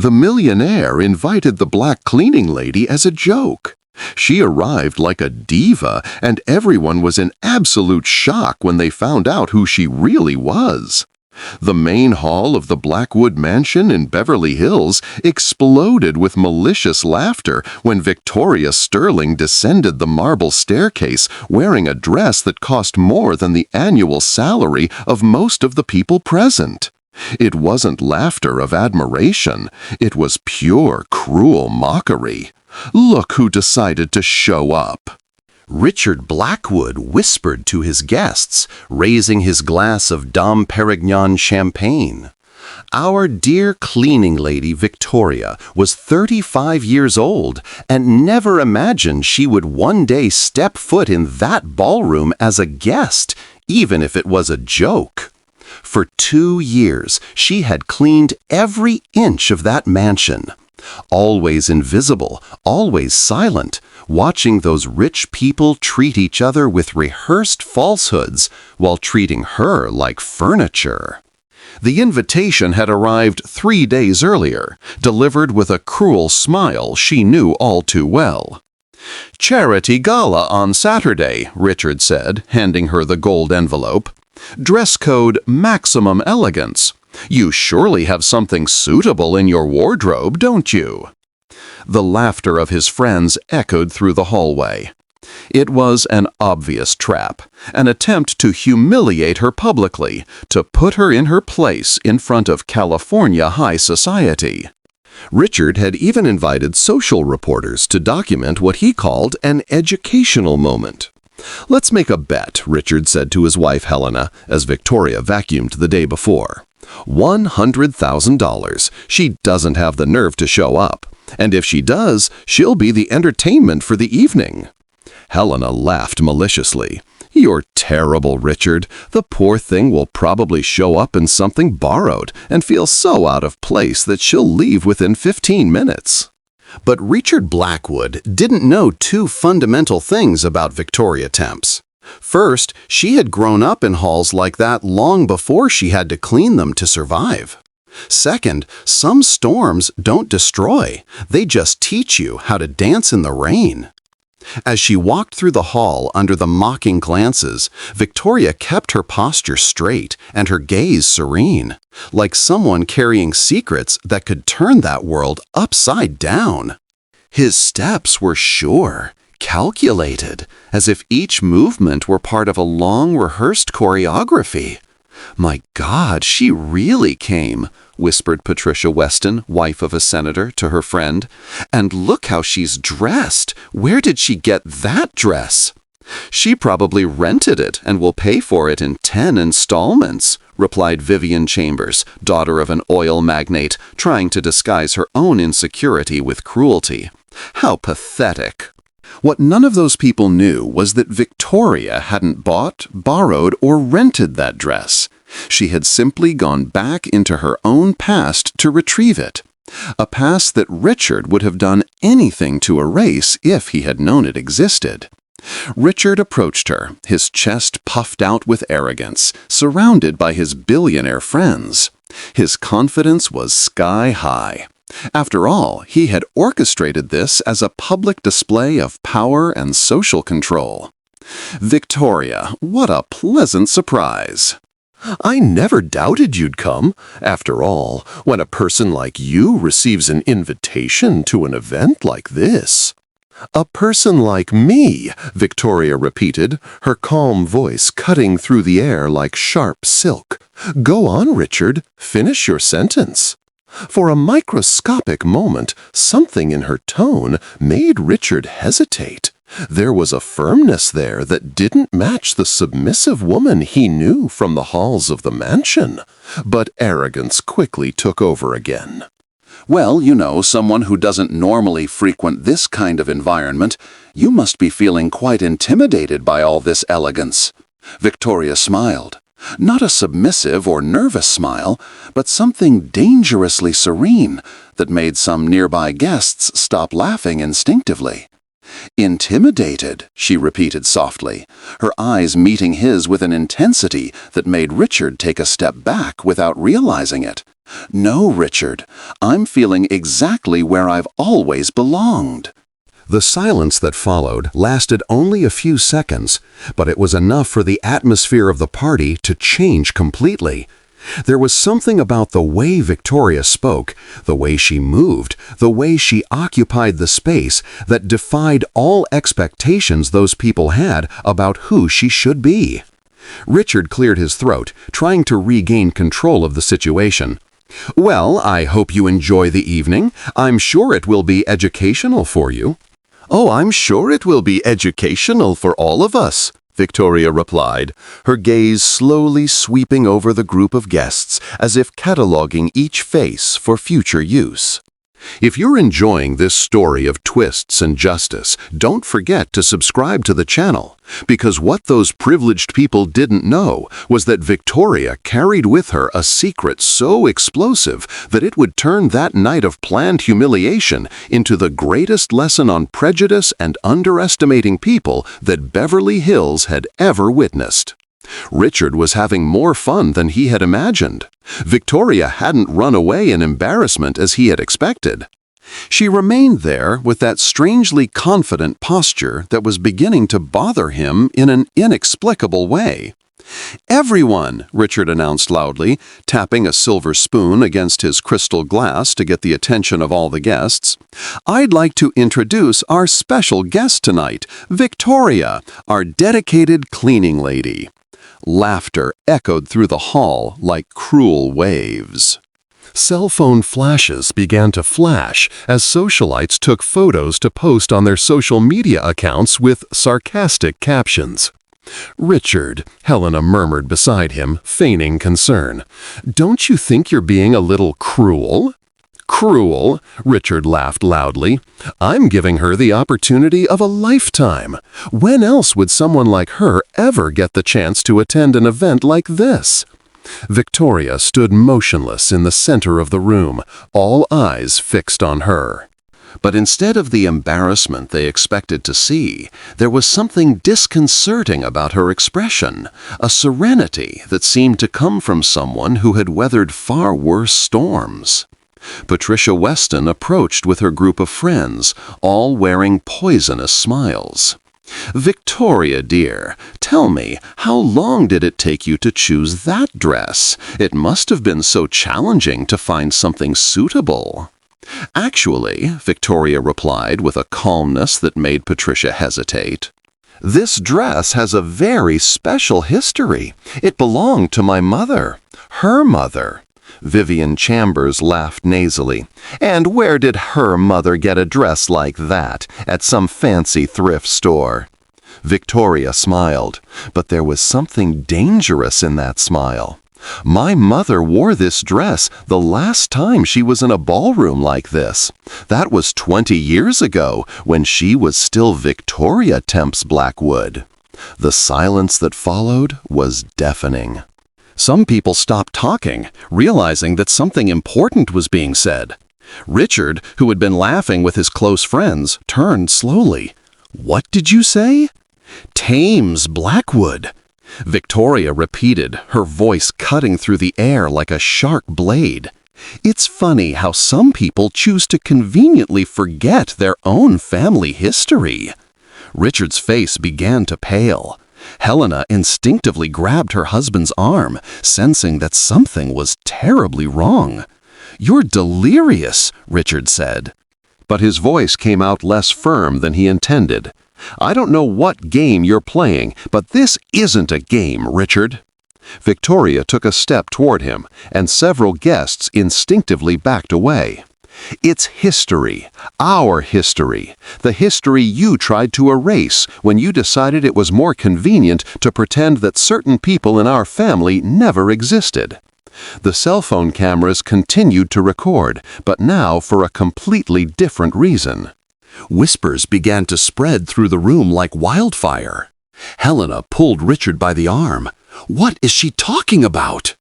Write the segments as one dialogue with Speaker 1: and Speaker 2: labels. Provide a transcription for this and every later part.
Speaker 1: The millionaire invited the black cleaning lady as a joke. She arrived like a diva, and everyone was in absolute shock when they found out who she really was. The main hall of the Blackwood Mansion in Beverly Hills exploded with malicious laughter when Victoria Sterling descended the marble staircase wearing a dress that cost more than the annual salary of most of the people present. It wasn't laughter of admiration. It was pure, cruel mockery. Look who decided to show up.
Speaker 2: Richard Blackwood whispered to his guests, raising his glass of Dom Perignon champagne. Our dear cleaning lady Victoria was 35 years old and never imagined she would one day step foot in that ballroom as a guest, even if it was a joke. For 2 years, she had cleaned every inch of that mansion. Always invisible, always silent, watching those rich people treat each other with rehearsed falsehoods while treating her like furniture. The invitation had arrived 3 days earlier, delivered with a cruel smile she knew all too well. "Charity Gala on Saturday," Richard said, handing her the gold envelope. "Dress code maximum elegance. You surely have something suitable in your wardrobe, don't you?" The laughter of his friends echoed through the hallway. It was an obvious trap, an attempt to humiliate her publicly, to put her in her place in front of California high society. Richard had even invited social reporters to document what he called an educational moment. "Let's make a bet," Richard said to his wife Helena, as Victoria vacuumed the day before. $100,000. She doesn't have the nerve to show up. And if she does, she'll be the entertainment for the evening. Helena laughed maliciously. "You're terrible, Richard. The poor thing will probably show up in something borrowed and feel so out of place that she'll leave within 15 minutes. But Richard Blackwood didn't know two fundamental things about Victoria Temps. First, she had grown up in halls like that long before she had to clean them to survive. Second, some storms don't destroy. They just teach you how to dance in the rain. As she walked through the hall under the mocking glances, Victoria kept her posture straight and her gaze serene, like someone carrying secrets that could turn that world upside down. His steps were sure, calculated, as if each movement were part of a long rehearsed choreography. "My God, she really came," whispered Patricia Weston, wife of a senator, to her friend. "And look how she's dressed. Where did she get that dress?" "She probably rented it and will pay for it in 10 installments," replied Vivian Chambers, daughter of an oil magnate, trying to disguise her own insecurity with cruelty. How pathetic. What none of those people knew was that Victoria hadn't bought, borrowed, or rented that dress. She had simply gone back into her own past to retrieve it. A past that Richard would have done anything to erase if he had known it existed. Richard approached her, his chest puffed out with arrogance, surrounded by his billionaire friends. His confidence was sky high. After all, he had orchestrated this as a public display of power and social control. "Victoria, what a pleasant surprise." "I never doubted you'd come. After all, when a person like you receives an invitation to an event like this." "A person like me," Victoria repeated, her calm voice cutting through the air like sharp silk. "Go on, Richard. Finish your sentence." For a microscopic moment, something in her tone made Richard hesitate. There was a firmness there that didn't match the submissive woman he knew from the halls of the mansion. But arrogance quickly took over again. "Well, you know, someone who doesn't normally frequent this kind of environment, you must be feeling quite intimidated by all this elegance." Victoria smiled. Not a submissive or nervous smile, but something dangerously serene that made some nearby guests stop laughing instinctively. "Intimidated," she repeated softly, her eyes meeting his with an intensity that made Richard take a step back without realizing it. "No, Richard. I'm feeling exactly where I've always belonged." The silence that followed lasted only a few seconds, but it was enough for the atmosphere of the party to change completely. There was something about the way Victoria spoke, the way she moved, the way she occupied the space that defied all expectations those people had about who she should be. Richard cleared his throat, trying to regain control of the situation. "Well, I hope you enjoy the evening. I'm sure it will be educational for you." "Oh, I'm sure it will be educational for all of us," Victoria replied, her gaze slowly sweeping over the group of guests as if cataloging each face for future use. If you're enjoying this story of twists and justice, don't forget to subscribe to the channel, because what those privileged people didn't know was that Victoria carried with her a secret so explosive that it would turn that night of planned humiliation into the greatest lesson on prejudice and underestimating people that Beverly Hills had ever witnessed. Richard was having more fun than he had imagined. Victoria hadn't run away in embarrassment as he had expected. She remained there with that strangely confident posture that was beginning to bother him in an inexplicable way. "Everyone," Richard announced loudly, tapping a silver spoon against his crystal glass to get the attention of all the guests, "I'd like to introduce our special guest tonight, Victoria, our dedicated cleaning lady." Laughter echoed through the hall like cruel waves. Cell phone flashes began to flash as socialites took photos to post on their social media accounts with sarcastic captions. "Richard," Helena murmured beside him, feigning concern, "don't you think you're being a little cruel?" "Cruel?" Richard laughed loudly. "I'm giving her the opportunity of a lifetime. When else would someone like her ever get the chance to attend an event like this?" Victoria stood motionless in the center of the room, all eyes fixed on her. But instead of the embarrassment they expected to see, there was something disconcerting about her expression, a serenity that seemed to come from someone who had weathered far worse storms. Patricia Weston approached with her group of friends, all wearing poisonous smiles. "Victoria, dear, tell me, how long did it take you to choose that dress? It must have been so challenging to find something suitable." "Actually," Victoria replied with a calmness that made Patricia hesitate, "this dress has a very special history. It belonged to my mother, her mother." Vivian Chambers laughed nasally. "And where did her mother get a dress like that? At some fancy thrift store?" Victoria smiled, but there was something dangerous in that smile. "My mother wore this dress the last time she was in a ballroom like this. That was 20 years ago, when she was still Victoria Temps Blackwood." The silence that followed was deafening. Some people stopped talking, realizing that something important was being said. Richard, who had been laughing with his close friends, turned slowly. "What did you say?" "Thames Blackwood." Victoria repeated, her voice cutting through the air like a sharp blade. "It's funny how some people choose to conveniently forget their own family history." Richard's face began to pale. Helena instinctively grabbed her husband's arm, sensing that something was terribly wrong. "You're delirious," Richard said. But his voice came out less firm than he intended. "I don't know what game you're playing, but this isn't a game, Richard." Victoria took a step toward him, and several guests instinctively backed away. "It's history, our history, the history you tried to erase when you decided it was more convenient to pretend that certain people in our family never existed." The cell phone cameras continued to record, but now for a completely different reason. Whispers began to spread through the room like wildfire. Helena pulled Richard by the arm. "What is she talking about?"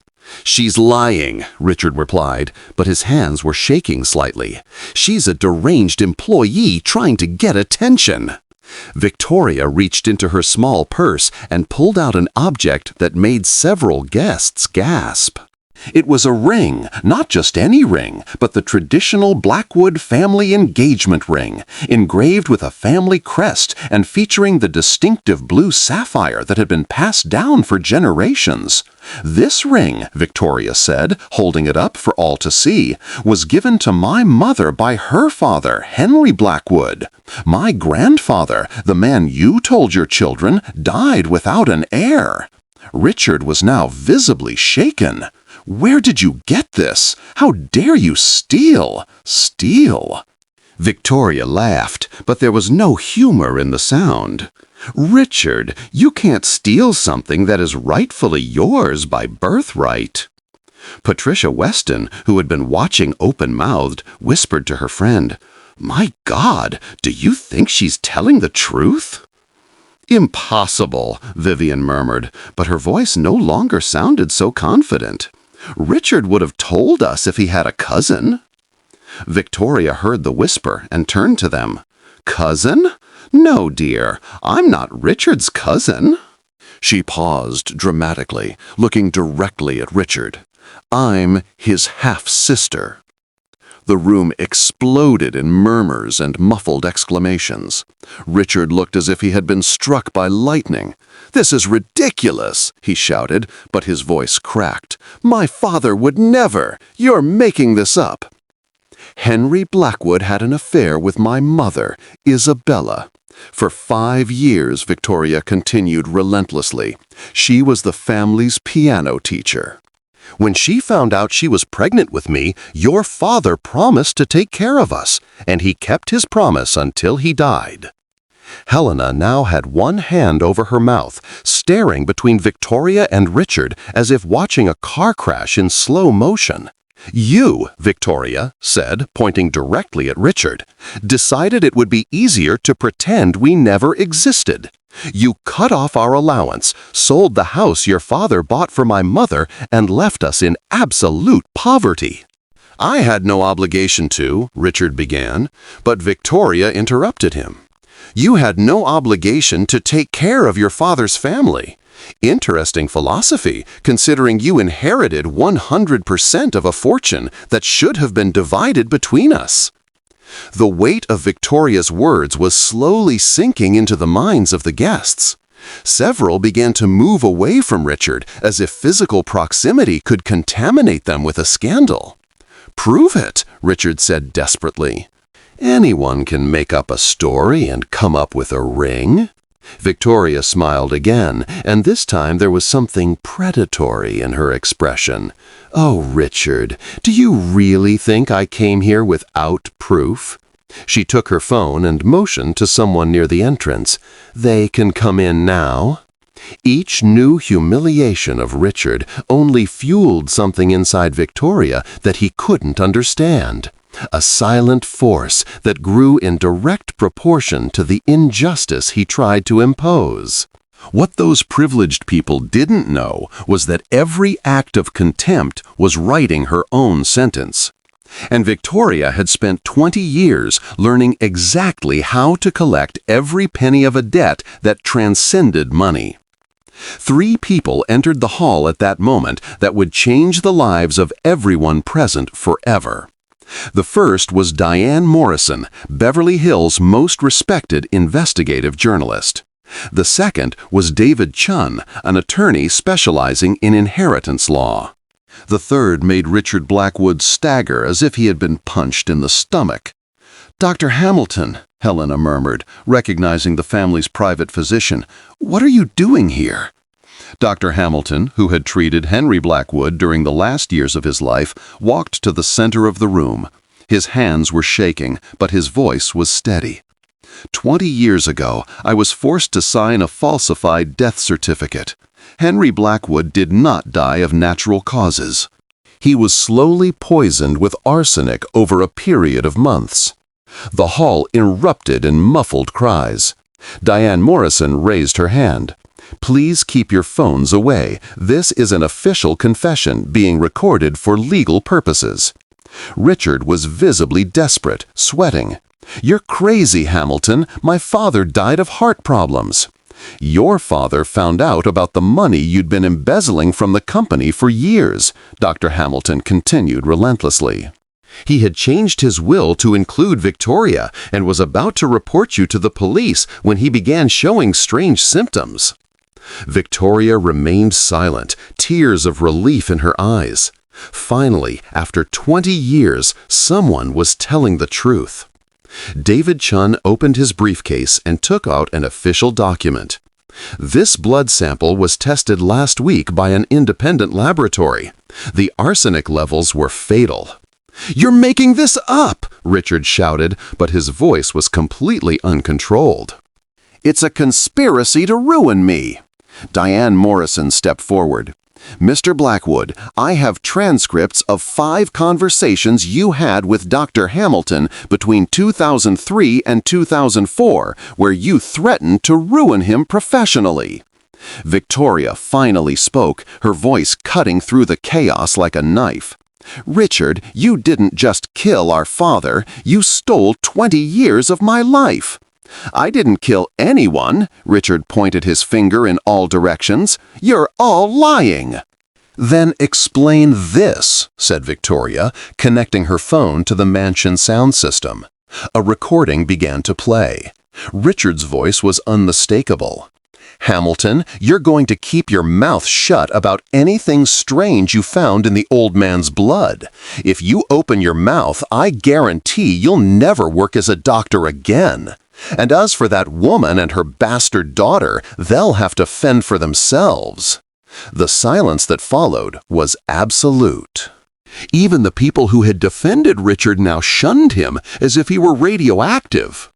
Speaker 2: "She's lying," Richard replied, but his hands were shaking slightly. "She's a deranged employee trying to get attention." Victoria reached into her small purse and pulled out an object that made several guests gasp.
Speaker 1: It was a ring, not just any ring, but the traditional Blackwood family engagement ring, engraved with a family crest and featuring the distinctive blue sapphire that had been passed down for generations. This ring, Victoria said, holding it up for all to see, was given to my mother by her father, Henry Blackwood. My grandfather, the man you told your children, died without an heir. Richard was now visibly shaken. Where did you get this? How dare you steal? Steal? Victoria laughed, but there was no humor in the sound. Richard, you can't steal something that is rightfully yours by birthright. Patricia Weston, who had been watching open-mouthed, whispered to her friend, "My God, do you think she's telling the truth?" "Impossible," Vivian murmured, but her voice no longer sounded so confident. "Richard would have told us if he had a cousin." Victoria heard the whisper and turned to them. "Cousin? No, dear, I'm not Richard's cousin." She paused dramatically, looking directly at Richard. "I'm his half-sister." The room exploded in murmurs and muffled exclamations. Richard looked as if he had been struck by lightning. "This is ridiculous," he shouted, but his voice cracked. "My father would never! You're making this up." "Henry Blackwood had an affair with my mother, Isabella. For 5 years," Victoria continued relentlessly. "She was the family's piano teacher. When she found out she was pregnant with me, your father promised to take care of us, and he kept his promise until he died." Helena now had one hand over her mouth, staring between Victoria and Richard as if watching a car crash in slow motion. "You," Victoria said, pointing directly at Richard, "decided it would be easier to pretend we never existed. You cut off our allowance, sold the house your father bought for my mother, and left us in absolute poverty." "I had no obligation to," Richard began, but Victoria interrupted him. "You had no obligation to take care of your father's family. Interesting philosophy, considering you inherited 100% of a fortune that should have been divided between us." The weight of Victoria's words was slowly sinking into the minds of the guests. Several began to move away from Richard as if physical proximity could contaminate them with a scandal. "Prove it," Richard said desperately. "Anyone can make up a story and come up with a ring." Victoria smiled again, and this time there was something predatory in her expression. "Oh, Richard, do you really think I came here without proof?" She took her phone and motioned to someone near the entrance. "They can come in now." Each new humiliation of Richard only fueled something inside Victoria that he couldn't understand. A silent force that grew in direct proportion to the injustice he tried to impose. What those privileged people didn't know was that every act of contempt was writing her own sentence. And Victoria had spent 20 years learning exactly how to collect every penny of a debt that transcended money. 3 people entered the hall at that moment that would change the lives of everyone present forever. The first was Diane Morrison, Beverly Hills' most respected investigative journalist. The second was David Chun, an attorney specializing in inheritance law. The third made Richard Blackwood stagger as if he had been punched in the stomach. "Dr. Hamilton," Helena murmured, recognizing the family's private physician, "what are you doing here?" Dr. Hamilton, who had treated Henry Blackwood during the last years of his life, walked to the center of the room. His hands were shaking, but his voice was steady. 20 years ago, I was forced to sign a falsified death certificate. Henry Blackwood did not die of natural causes. He was slowly poisoned with arsenic over a period of months. The hall erupted in muffled cries. Diane Morrison raised her hand. "Please keep your phones away. This is an official confession being recorded for legal purposes." Richard was visibly desperate, sweating. "You're crazy, Hamilton. My father died of heart problems." Your father found out about the money you'd been embezzling from the company for years, Dr. Hamilton continued relentlessly. He had changed his will to include Victoria and was about to report you to the police when he began showing strange symptoms. Victoria remained silent, tears of relief in her eyes. Finally, after 20 years, someone was telling the truth. David Chun opened his briefcase and took out an official document. This blood sample was tested last week by an independent laboratory. The arsenic levels were fatal. "You're making this up!" Richard shouted, but his voice was completely uncontrolled. "It's a conspiracy to ruin me." Diane Morrison stepped forward. "Mr. Blackwood, I have transcripts of 5 conversations you had with Dr. Hamilton between 2003 and 2004, where you threatened to ruin him professionally." Victoria finally spoke, her voice cutting through the chaos like a knife. "Richard, you didn't just kill our father, you stole 20 years of my life." "I didn't kill anyone," Richard pointed his finger in all directions. "You're all lying." "Then explain this," said Victoria, connecting her phone to the mansion sound system. A recording began to play. Richard's voice was unmistakable. "Hamilton, you're going to keep your mouth shut about anything strange you found in the old man's blood. If you open your mouth, I guarantee you'll never work as a doctor again. And as for that woman and her bastard daughter, they'll have to fend for themselves." The silence that followed was absolute. Even the people who had defended Richard now shunned him as if he were radioactive.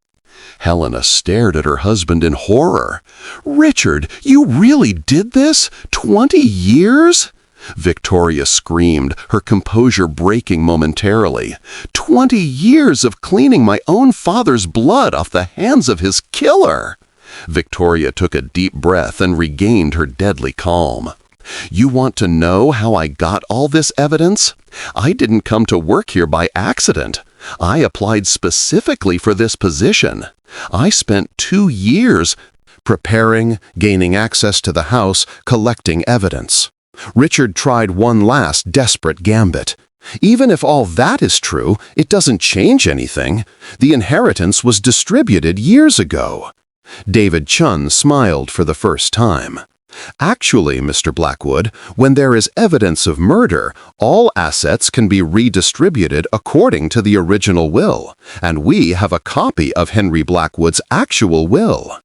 Speaker 1: Helena stared at her husband in horror. "Richard, you really did this? 20 years?" Victoria screamed, her composure breaking momentarily. 20 years of cleaning my own father's blood off the hands of his killer!" Victoria took a deep breath and regained her deadly calm. "You want to know how I got all this evidence? I didn't come to work here by accident. I applied specifically for this position. I spent 2 years preparing, gaining access to the house, collecting evidence. Richard tried one last desperate gambit. Even if all that is true, it doesn't change anything. The inheritance was distributed years ago." David Chun smiled for the first time. "Actually, Mr. Blackwood, when there is evidence of murder, all assets can be redistributed according to the original will, and we have a copy of Henry Blackwood's actual will."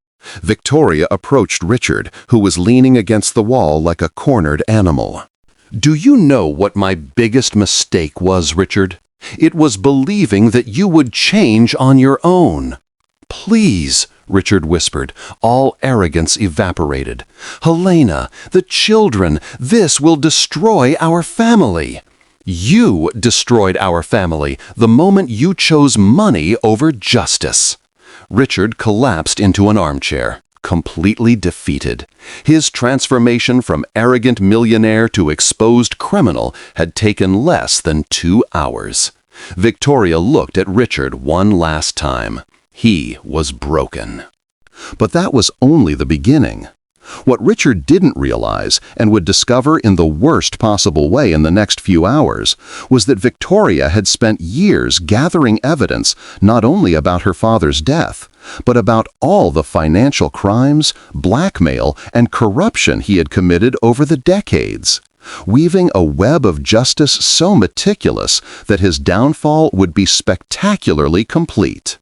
Speaker 1: Victoria approached Richard, who was leaning against the wall like a cornered animal. "Do you know what my biggest mistake was, Richard? It was believing that you would change on your own." "Please," Richard whispered, all arrogance evaporated. "Helena, the children, this will destroy our family." "You destroyed our family the moment you chose money over justice." Richard collapsed into an armchair, completely defeated. His transformation from arrogant millionaire to exposed criminal had taken less than 2 hours. Victoria looked at Richard one last time. He was broken. But that was only the beginning. What Richard didn't realize, and would discover in the worst possible way in the next few hours, was that Victoria had spent years gathering evidence not only about her father's death, but about all the financial crimes, blackmail, and corruption he had committed over the decades, weaving a web of justice so meticulous that his downfall would be spectacularly complete.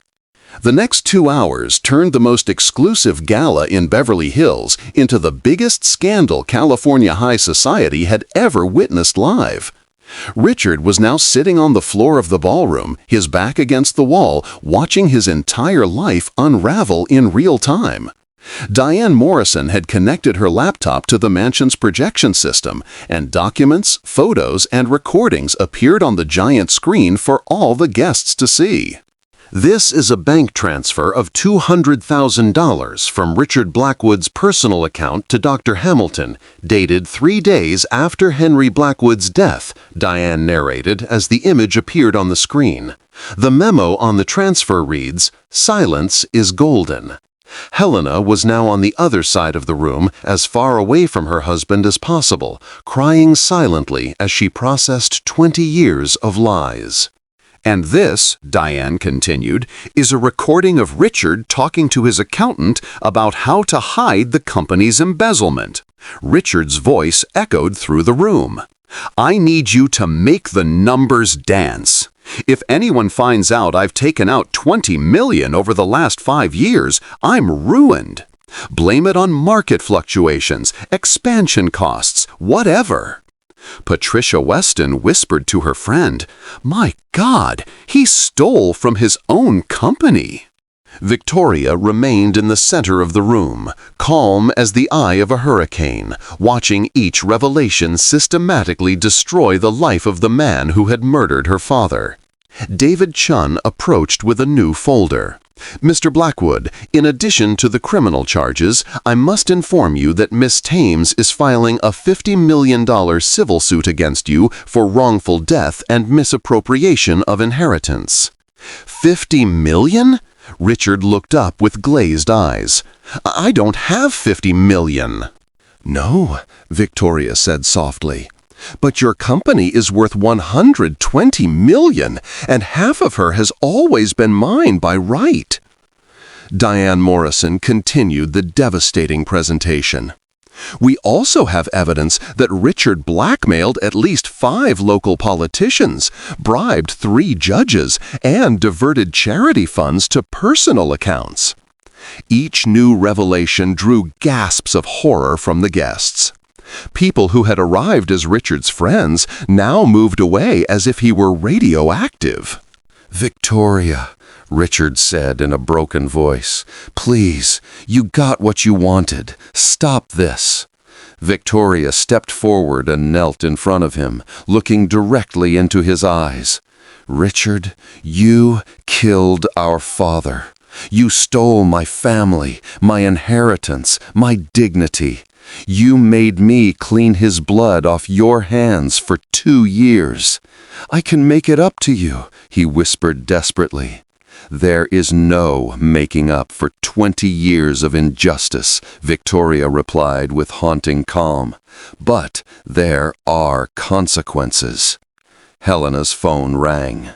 Speaker 1: The next 2 hours turned the most exclusive gala in Beverly Hills into the biggest scandal California high society had ever witnessed live. Richard was now sitting on the floor of the ballroom, his back against the wall, watching his entire life unravel in real time. Diane Morrison had connected her laptop to the mansion's projection system, and documents, photos, and recordings appeared on the giant screen for all the guests to see. "This is a bank transfer of $200,000 from Richard Blackwood's personal account to Dr. Hamilton, dated 3 days after Henry Blackwood's death," Diane narrated as the image appeared on the screen. The memo on the transfer reads, "Silence is golden." Helena was now on the other side of the room, as far away from her husband as possible, crying silently as she processed 20 years of lies.
Speaker 2: And this, Diane continued, is a recording of Richard talking to his accountant about how to hide the company's embezzlement. Richard's voice echoed through the room. "I need you to make the numbers dance. If anyone finds out I've taken out $20 million over the last 5 years, I'm ruined. Blame it on market fluctuations, expansion costs, whatever." Patricia Weston whispered to her friend, "My God, he stole from his own company." Victoria remained in the center of the room, calm as the eye of a hurricane, watching each revelation systematically destroy the life of the man who had murdered her father. David Chun approached with a new folder. "Mr. Blackwood, in addition to the criminal charges, I must inform you that Miss Thames is filing a $50 million civil suit against you for wrongful death and misappropriation of inheritance." "$50 million?" Richard looked up with glazed eyes. "I don't have $50 million." "No," Victoria said softly. "But your company is worth $120 million, and half of her has always been mine by right." Diane Morrison continued the devastating presentation. "We also have evidence that Richard blackmailed at least 5 local politicians, bribed 3 judges, and diverted charity funds to personal accounts." Each new revelation drew gasps of horror from the guests. People who had arrived as Richard's friends now moved away as if he were radioactive. "Victoria," Richard said in a broken voice, "please, you got what you wanted. Stop this." Victoria stepped forward and knelt in front of him, looking directly into his eyes. "Richard, you killed our father. You stole my family, my inheritance, my dignity. You made me clean his blood off your hands for 2 years. I can make it up to you," he whispered desperately. "There is no making up for 20 years of injustice," Victoria replied with haunting calm. "But there are consequences." Helena's phone rang.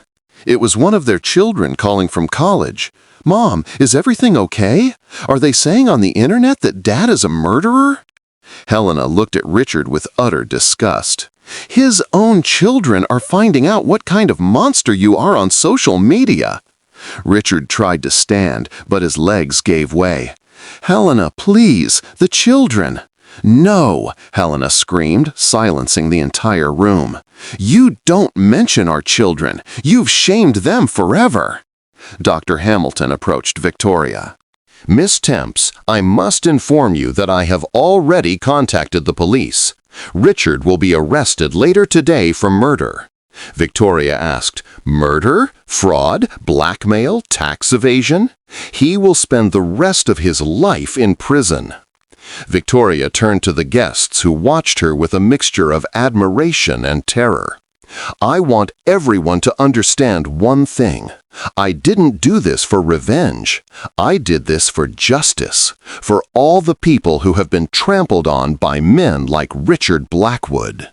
Speaker 2: It was one of their children calling from college. "Mom, is everything okay? Are they saying on the internet that Dad is a murderer?" Helena looked at Richard with utter disgust. "His own children are finding out what kind of monster you are on social media." Richard tried to stand, but his legs gave way. "Helena, please, the children." "No," Helena screamed, silencing the entire room. "You don't mention our children. You've shamed them forever." Dr. Hamilton approached Victoria. "Miss Temps, I must inform you that I have already contacted the police. Richard will be arrested later today for murder." Victoria asked, "Murder? Fraud? Blackmail? Tax evasion? He will spend the rest of his life in prison." Victoria turned to the guests who watched her with a mixture of admiration and terror. "I want everyone to understand one thing. I didn't do this for revenge. I did this for justice, for all the people who have been trampled on by men like Richard Blackwood."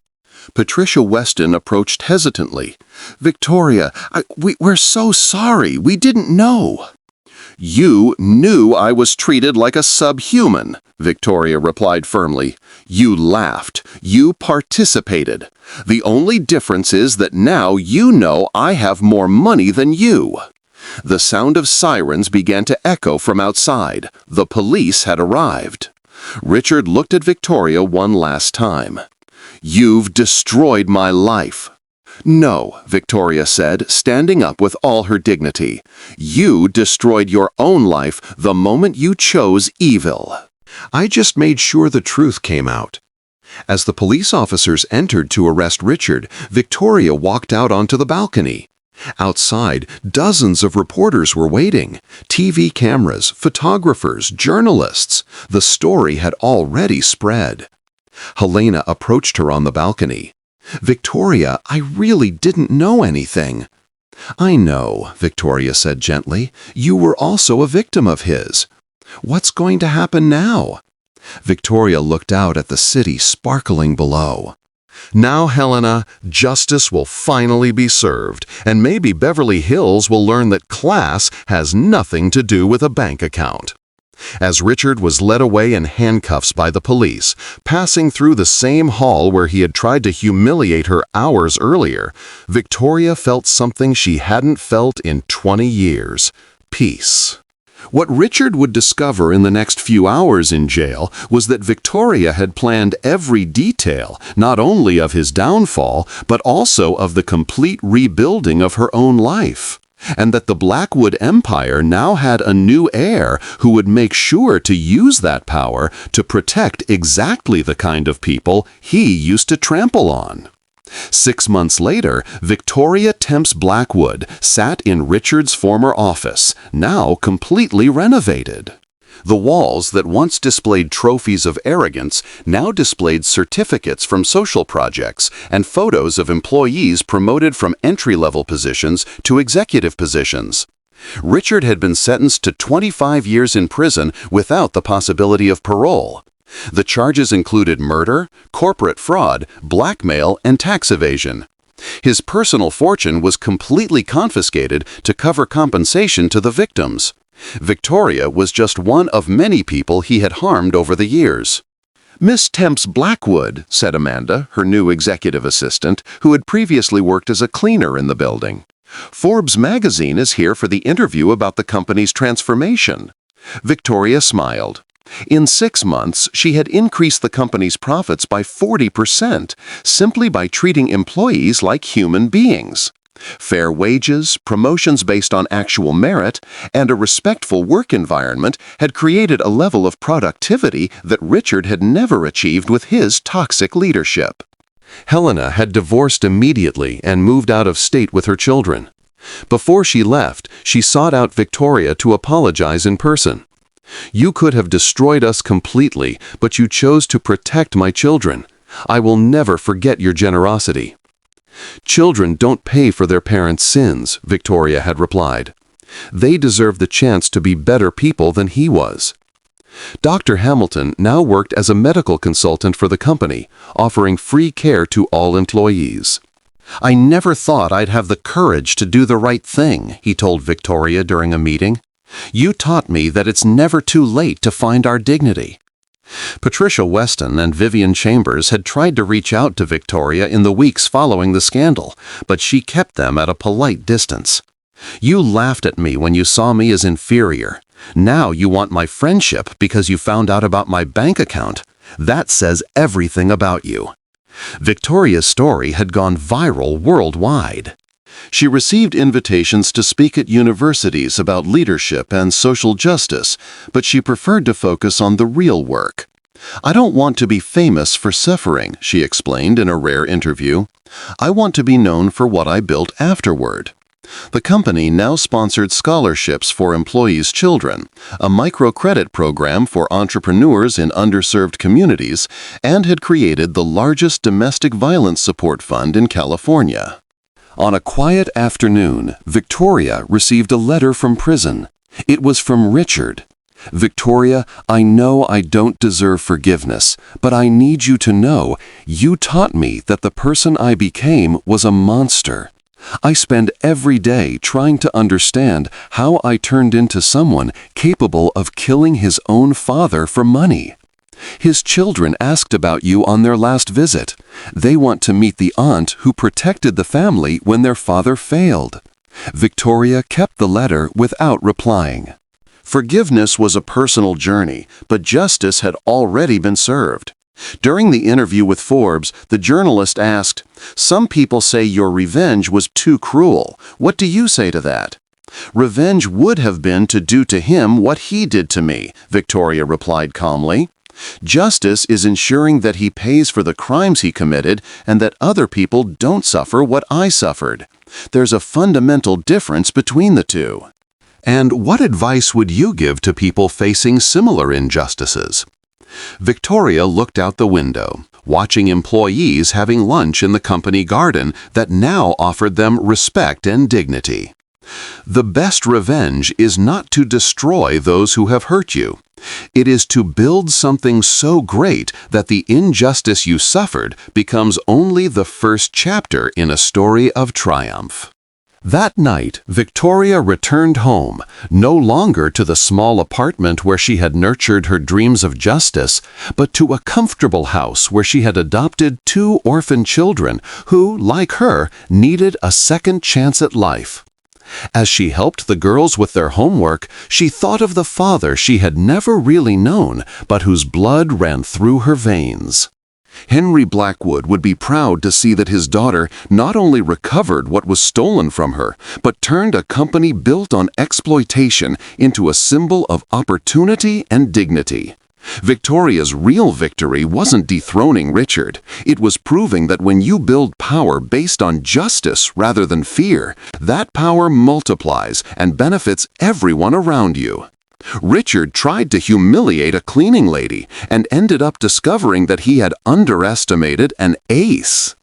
Speaker 2: Patricia Weston approached hesitantly. "Victoria, we're so sorry. We didn't know." "You knew I was treated like a subhuman," Victoria replied firmly. "You laughed. You participated. The only difference is that now you know I have more money than you." The sound of sirens began to echo from outside. The police had arrived. Richard looked at Victoria one last time. "You've destroyed my life." "No," Victoria said, standing up with all her dignity. "You destroyed your own life the moment you chose evil." "I just made sure the truth came out." As the police officers entered to arrest Richard, Victoria walked out onto the balcony. Outside, dozens of reporters were waiting. TV cameras, photographers, journalists. The story had already spread. Helena approached her on the balcony. "Victoria, I really didn't know anything." "I know," Victoria said gently. "You were also a victim of his." What's going to happen now? Victoria looked out at the city sparkling below. Now, Helena, justice will finally be served, and maybe Beverly Hills will learn that class has nothing to do with a bank account. As Richard was led away in handcuffs by the police, passing through the same hall where he had tried to humiliate her hours earlier, Victoria felt something she hadn't felt in 20 years: peace. What Richard would discover in the next few hours in jail was that Victoria had planned every detail, not only of his downfall, but also of the complete rebuilding of her own life, and that the Blackwood Empire now had a new heir who would make sure to use that power to protect exactly the kind of people he used to trample on. 6 months later, Victoria Temps Blackwood sat in Richard's former office, now completely renovated. The walls that once displayed trophies of arrogance now displayed certificates from social projects and photos of employees promoted from entry-level positions to executive positions. Richard had been sentenced to 25 years in prison without the possibility of parole. The charges included murder, corporate fraud, blackmail, and tax evasion. His personal fortune was completely confiscated to cover compensation to the victims. Victoria was just one of many people he had harmed over the years. "Miss Temps Blackwood," said Amanda, her new executive assistant, who had previously worked as a cleaner in the building. "Forbes magazine is here for the interview about the company's transformation." Victoria smiled. In 6 months, she had increased the company's profits by 40%, simply by treating employees like human beings. Fair wages, promotions based on actual merit, and a respectful work environment had created a level of productivity that Richard had never achieved with his toxic leadership. Helena had divorced immediately and moved out of state with her children. Before she left, she sought out Victoria to apologize in person. "You could have destroyed us completely, but you chose to protect my children. I will never forget your generosity." "Children don't pay for their parents' sins," Victoria had replied. "They deserve the chance to be better people than he was." Dr. Hamilton now worked as a medical consultant for the company, offering free care to all employees. "I never thought I'd have the courage to do the right thing," he told Victoria during a meeting. "You taught me that it's never too late to find our dignity." Patricia Weston and Vivian Chambers had tried to reach out to Victoria in the weeks following the scandal, but she kept them at a polite distance. "You laughed at me when you saw me as inferior. Now you want my friendship because you found out about my bank account. That says everything about you." Victoria's story had gone viral worldwide. She received invitations to speak at universities about leadership and social justice, but she preferred to focus on the real work. "I don't want to be famous for suffering," she explained in a rare interview. "I want to be known for what I built afterward." The company now sponsored scholarships for employees' children, a microcredit program for entrepreneurs in underserved communities, and had created the largest domestic violence support fund in California. On a quiet afternoon, Victoria received a letter from prison. It was from Richard. "Victoria, I know I don't deserve forgiveness, but I need you to know you taught me that the person I became was a monster. I spend every day trying to understand how I turned into someone capable of killing his own father for money. His children asked about you on their last visit. They want to meet the aunt who protected the family when their father failed." Victoria kept the letter without replying. Forgiveness was a personal journey, but justice had already been served. During the interview with Forbes, the journalist asked, "Some people say your revenge was too cruel. What do you say to that?" "Revenge would have been to do to him what he did to me," Victoria replied calmly. "Justice is ensuring that he pays for the crimes he committed and that other people don't suffer what I suffered. There's a fundamental difference between the two." And what advice would you give to people facing similar injustices? Victoria looked out the window, watching employees having lunch in the company garden that now offered them respect and dignity.
Speaker 1: The best revenge is not to destroy those who have hurt you. It is to build something so great that the injustice you suffered becomes only the first chapter in a story of triumph. That night, Victoria returned home, no longer to the small apartment where she had nurtured her dreams of justice, but to a comfortable house where she had adopted 2 orphan children who, like her, needed a second chance at life. As she helped the girls with their homework, she thought of the father she had never really known, but whose blood ran through her veins. Henry Blackwood would be proud to see that his daughter not only recovered what was stolen from her, but turned a company built on exploitation into a symbol of opportunity and dignity. Victoria's real victory wasn't dethroning Richard. It was proving that when you build power based on justice rather than fear, that power multiplies and benefits everyone around you. Richard tried to humiliate a cleaning lady and ended up discovering that he had underestimated an ace.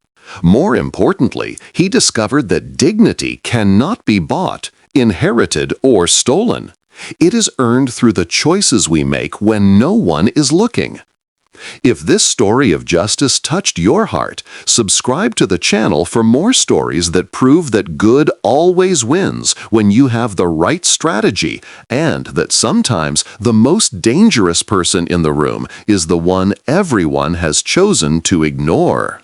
Speaker 1: More importantly, he discovered that dignity cannot be bought, inherited, or stolen. It is earned through the choices we make when no one is looking. If this story of justice touched your heart, subscribe to the channel for more stories that prove that good always wins when you have the right strategy, and that sometimes the most dangerous person in the room is the one everyone has chosen to ignore.